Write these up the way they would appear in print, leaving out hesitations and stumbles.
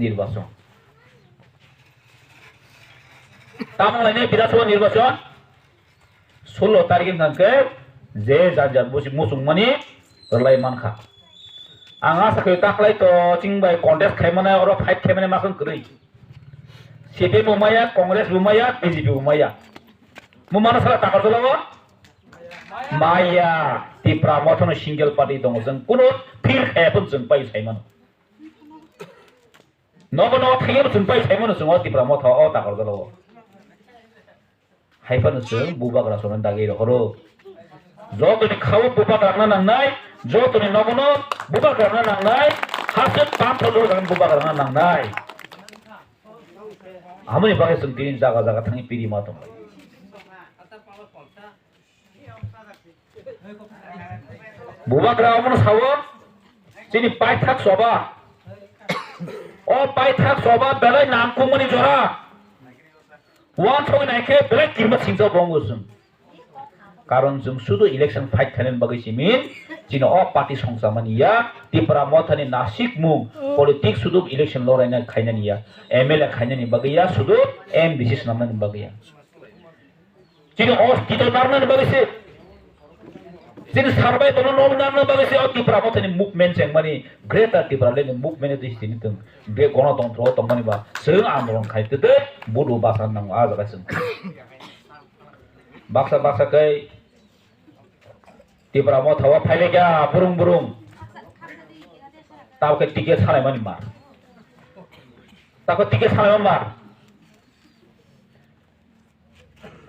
নির্বাচন তামিলনাড়ু বিধানসভা নির্বাচন 16 তারিখে थांखे जे जाजार बुसि मुसुंगमानि रलाय मानखा आंहा साखै दाख्लै तो चिंबाय कन्टेस्ट खायमाने अर फाइट खायमाने माखन करै सीपीएम बुमाया कांग्रेस बुमाया बीजेपी बुमाया मुमाना साला ताकार जलाव माया तिप्रा मथन सिंगल पार्टी दङ जों कुनु फिर खायाफोर जों पाइ सायमान नगन थायो जों पाइ सायमान जों तिप्रा मथ अ ताकार जलाव हायफानो जों बुबाग्रा सनन दागै हरो जतनि खाव बुबाग्राना नांनाय जतनि नगन बुबाग्राना नांनाय हासे पाथलो जों बुबाग्राना नांनाय आमनि बागै जों दिनै जागा जागा थाङि पिरि मा दं बुबाग्रा अमन सावो जोंनि पाइथाक सभा अ पाइथाक सभा बेलाय नामखुमनि जरा वान सय नायखे बेलाय किरमा सिंजा बंगो जों कारण जों सुदु इलेक्शन फाइट खायनायनि बागै सिमिन जिनो अ पार्टी संसामानिया तिप्रा मथानि नासिक मु पलिटिक्स सुदु इलेक्शन लरायना खायनानिया एमएलए खायनानि बागैया सुदु एमबीसी नामनानि बागैया जिनो अ तितो नामनानि बागैसे जिनो सारबाय दनो नं नामनानि बागैसे अ तिप्रा मथानि मुभमेन्ट जों माने ग्रेटर तिप्रा लेनि मुभमेन्ट दिसिनि जों बे गणतन्त्र तमानि बा जों आन्दोलन खायतदे बुदु बासा नांगौ आ जागा जों बाक्सा बाक्साकै तिप्रा मथावा फाइलेगा बुरुं बुरुं तावके टिकेट सालाय मानि मार ताको टिकेट सालाय मार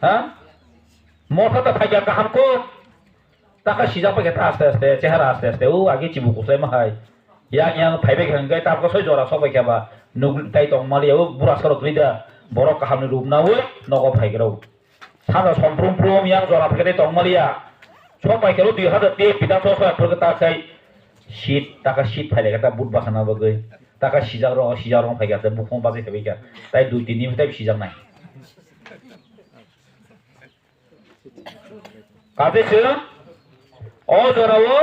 हा मथा ता फाइगा काहामको ताका सिजा पाके ता आस्ते आस्ते चेहरा आस्ते आस्ते ओ आगे चिबु कुसाय माहाय yang फाइबे हंगाय ताको सय जरा सबाय खाबा नुगुल ताइ दं मालियाव बुरा सरक गैदा बर' काहामनि रुपनावो नगो फाइग्राव साना समफ्रुम फ्रुम yang जरा फाइगे दं मालिया सबाय केलो 2000 बिदानसभा फोरगो ताखाय सीट ताका सीट फाइले ता बुट बाखाना बगै ताका सिजारं फाइगा ता बुखं बाजे थाबैगा ताइ 2-3 नि फाइ सिजांनाय काबेसो अ जरावो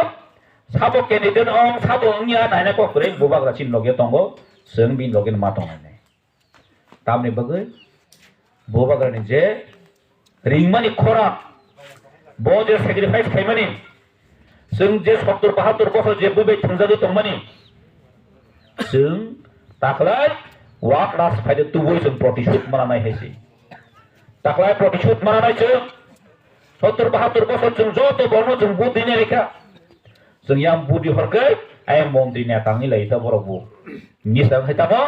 साबो केन्डिडेट अं साबो अंगिया नायना को करे बुबाग्रा चिन लगे दंगो जों बिन लगे मा दंनाय तामनि बगै बुबाग्रानि जे रिंमानि खरा बजे सेक्रिफाइस खायमानि जों जे 70-72 बছर जे बुबाय थंजादो दंमानि जों दाखलाय वाक रास फायदे तुबोय जों प्रतिशोध मानाय हैसै दाखलाय प्रतिशोध मानाय जों 70-72 बছर जों जतो बनो जों बुद दिने रेखा जों याम बुदि हरगै आय मन्त्रि नेतानि लायता बरबो निसा हैताबो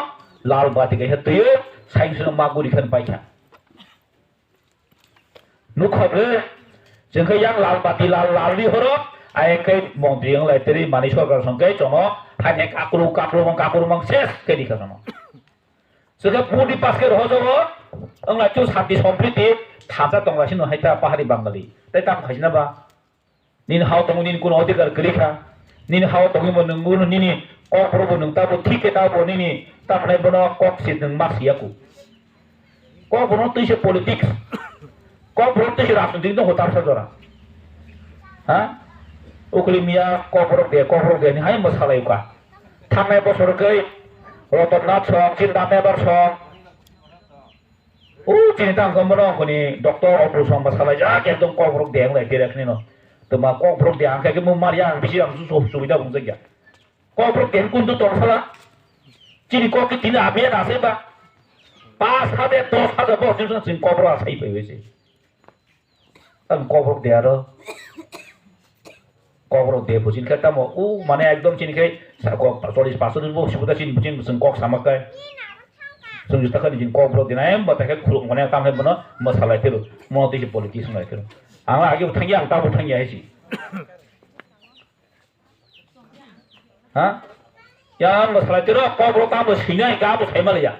लाल बाति गै हतयो साइन्स मागुरि खन पाइखा नुखबे जोंखै यां लाल बाति लालनि हरो आय कै मन्त्रि यं लायतरि मानि सरकार संकै जनो थाने काकुरु mang सेस केदि खनो जोंखै बुदि पासके रहजबो अंला चु साथि सम्प्रिति थाजा दंगासिनो हैता पाहारि बांगालि तै ताम खायना बा निन हाव दङ निन कुन अधिकार गलिखा निन हाव दङमो नंगु निनि कफरबो नंताबो थिके ताबो निनि तापनाय बनो कक्सि नों मासियाकु कफरनो तैसे पलिटिक्स कफरनो तैसे राजनीति दङ होतार सजरा हा उखलि मिया कफर दे नि हाय मसालायका थांनाय बोसोरकै रतननाथ सं चिन्तामेबर सं चिनि तांखमनो खनि डॉक्टर ऑपरेशन मसाला जा एकदम कफर दें लाय देरखनि न तमा कफर दे आंखाय मु मारिया बिसि आं सुबिदा बुंजै गया कफर दें कुंतु तोरसला चिनि ककि तिन आबे नासेबा 5,000 10,000 बसिम जों कफर आसाय फैबेसे आं कफर दे आरो कफर दे बुजिन खेता म उ माने एकदम चिनिखै 40% बो सुबिदा चिन बुजिन जों कक सामाखै जों जुता खानि जिन कफर दिनाय बाथाय खुलुम माने तामहे बनो मसालाय फेरु मते पलिटिक्स लाय फेरु आं आगे उठांगी आं ताबो उठांगी आइसि हा या मसालाय तेरो कफर ताबो सिनाय गाबो सायमालिया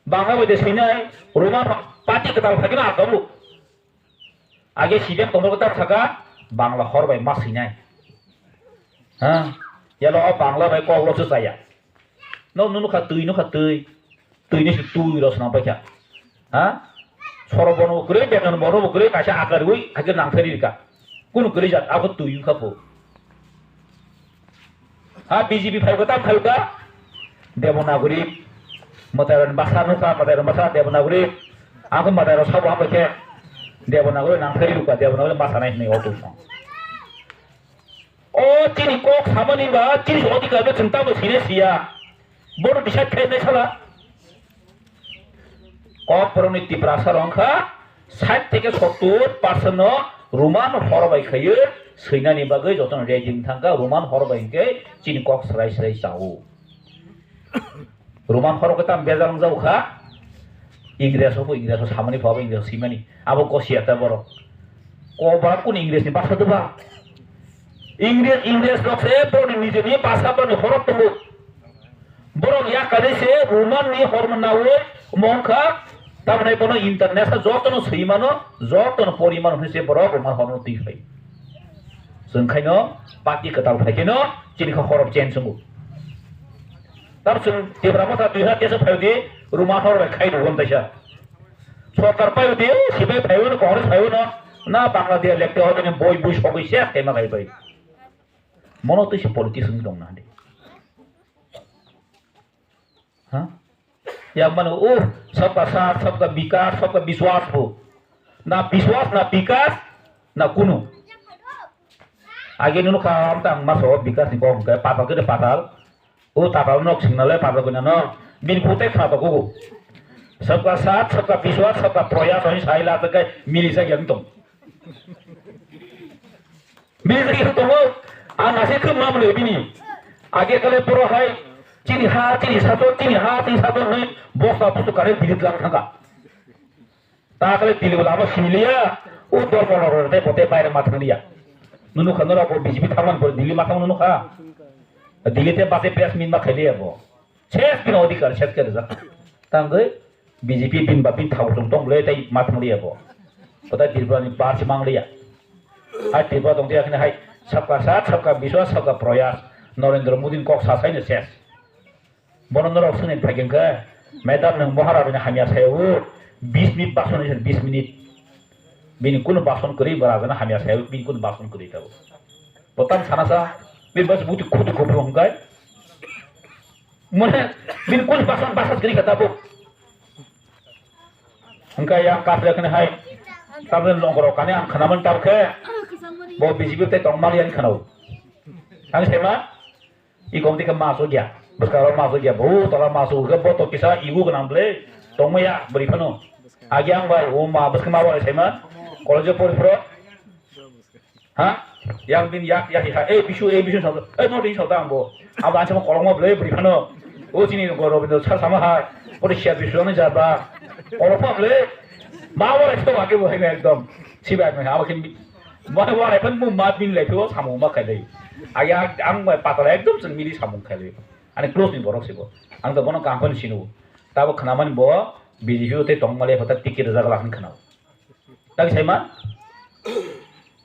बांगा बदे सिनाय रोमा पार्टी कताल फागिना आगमु आगे सिबे कमर कता थाका बांला हरबाय मासिनाय हा यालो बांला बाय कफर जाया नु खा तै तैनि तुइ रसना पाइखा हा सरबनो गरे बेगन बरो गरे कासा आगारui आगे नांफेरिका कुन गरे जात आगो तुइ खापो हा बीजेपी फाइगता Dewanagari Mataran bahasa nuka Mataran bahasa Dewanagari aku Mataran sabu apa ke Dewanagari nang teri luka Dewanagari bahasa naik nih auto oh cini kok sama nih bah cini odi kalau cinta tuh sini sia baru bisa kayak nih salah kok perniti perasa rongka 60 থেকে 70% Roman horbai kayu sehingga nih bagai jodoh rejim tangga Roman horbai ke cini kok serai jauh Roman horbai kita bezang jauh kah Inggris sama nih bawa Inggris sih mana abu kau siapa baru kau baru Inggris nih bahasa tuh bah Inggris loh saya baru nih jadi bahasa baru horor tuh baru ya kali saya Roman nih horor menawar mongka তারপরে কোনো ইন্টারনেশনাল যতন সীমানো যতন পরিমাণ হইছে বড় প্রমাণ হনো দিফাই जोंखायनो पार्टी कताव थाइकेनो जिनिखौ हरब चेन संगु तार जों देब्रा मथा 2013 फाइदि रुमा हरबाय खाइदो गनदाइसा सरकार पाइदि सिबाय फाइनो कांग्रेस फाइनो ना बांलादेश लेखते हदनि बय बुय सगैसे केमा गायबाय मनो तैसे पॉलिटिशियन दं ना हां yang mana सबका साथ सबका विकास सबका विश्वास हो ना विश्वास ना विकास ना कुनु आगे नुनु काम तंग मासो विकास नि बम के पापा के पाताल तापाल नक सिंगनाले पापा को न बिन पुते खाबा को सबका साथ सबका विश्वास सबका प्रयास होई साइला त के मिली से गन तुम मिली से गन तुम आ नासे ख मामले बिनी आगे कले पुरो है Cini ha cini satu nih bos apa tuh kalian bilik lang tangga. Tak kalian bilik lama silia, dor kolor teh pote bayar matang dia. Nunu kan orang po BJP taman po dili matang nunu ka. Dili teh pasti pres min mak kali ya po. Ces pin audi kar ces kar zak. Tangge BJP pin bapin tahu tong le teh matang dia po. Pote dilbani bar si mang dia. Hai dilba tong dia kena hai sabka sath sabka vishwas sabka prayas. Narendra Modi kok sasai ne ces. Bonondor option ini bagian ke, medan yang mohara punya hanya saya 20 menit bason ini 20 menit, bini kun bason kiri beragana hanya saya bini kun bason kiri tahu. Botan sana sa, bini bas butuh kudu kudu mengkai, mana bini kun bason kiri kata bu, mengkai yang kafir kena hai, tapi longkorokannya ang kenaman tahu ke, bawa BJP teh tong malian kenau, ang sema, ikom tiga masuk dia. Berkala masuk ya bu, tola masuk ke botol kisah ibu kenang beli, tong ya beri penuh. Agiang bay, ma bes kemawar sema, kalau je pori hah? Yang bin yak bisu satu, no di satu ambo, abang sama kalau mau beli beri penuh. Sini goro bin sama ha, pori siap bisu nih jaba, kalau mau beli, mawar itu lagi bu ini ekdom, sibuk nih, awak ini, mawar itu mu mat bin lagi tuh samu mak kali, ayah ang bay patal ekdom sendiri samu kali. Ani close nih borok sih bo. Ang tuh bono kampanye sinu. Tahu kenapa nih bo? BJP itu tong malah pada tikir rezak langsung kenal. Tapi saya mah,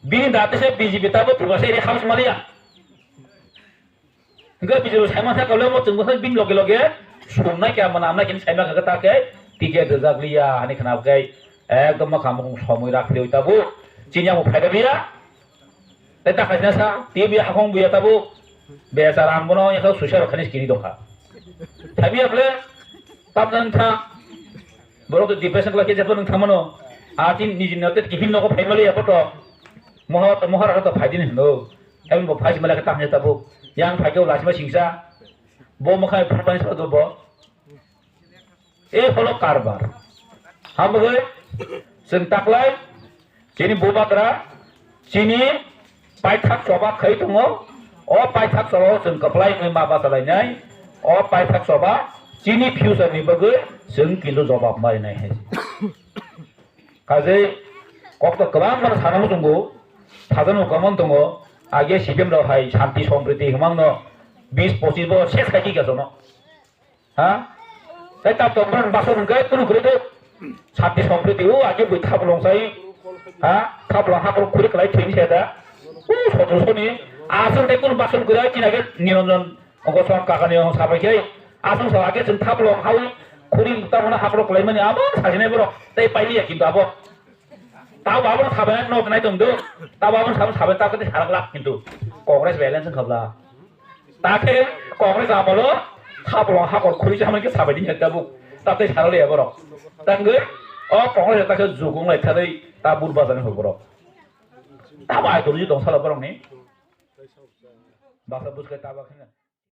bini data saya BJP tahu tugas saya ini harus malia. Enggak BJP saya mah saya kalau mau tunggu saya bin loge sunai kayak mana kini saya mah kata kayak tikir rezak lia. Ani kenapa kayak mah kamu semua rak dia tahu. Cina mau faedah dia. Tapi kasihnya sa, dia biar hakong biar tahu. Biasa rambono yang kau susah kanis kiri dong kak. Tapi apa le? Tapi nanti, baru tu depression kalau kita jatuh nanti mana? Artin niji nanti kifin noko family apa tu? Mohar atau fadin no. Kami mau fadin malah kita hanya tahu. Yang fadil lagi macam singsa. Bo makai perempuan sepatu bo. Follow karbar. Hamba gue sentak lain. Sini bo batra. Sini paitak coba kai tunggu. Pai thak soba जों कप्लाय में माबा चलायनाय pai thak soba sini future ni bagai जों किलो जवाब मारिनाय है काजे कक्त गोबां बार सानांगौ दंगौ थाजानो गमन दङ आगे सिपिएम रावहाय शान्ति सम्प्रीति हमांनो 20-25 बो सेस खायखि गासनो हा ताइ ताप तंबन बासो नंगाय कुनु गुरेदो शान्ति सम्प्रीति आगे बै थाबलंसाय हा थाबलं हाकर खुरि खलाय थैनि सेदा सत्रसनि आसन तै कुनु बासन गुराय किनागे निरंजन अंगसं काकानि अंग साबायखै आसन साबागे जों थाबलं हाउ खुरि तामना हाकर खलाय माने आबो साजिनाय बर तै पाइलिया किन्तु आबो ताव बाबन थाबाय नक नाय दंदो ताव बाबन थाबाय ताकते सारागला किन्तु कांग्रेस बैलेंस खबला ताके कांग्रेस आमलो hablong hakor khuri jaman ke sabai din ta bu ta te sarale ya borok tangge o pongla ta ke jugung lai thadai ta bur bazan ho borok ta bai to ji dong sala borok ni basa bus ke ta ba khina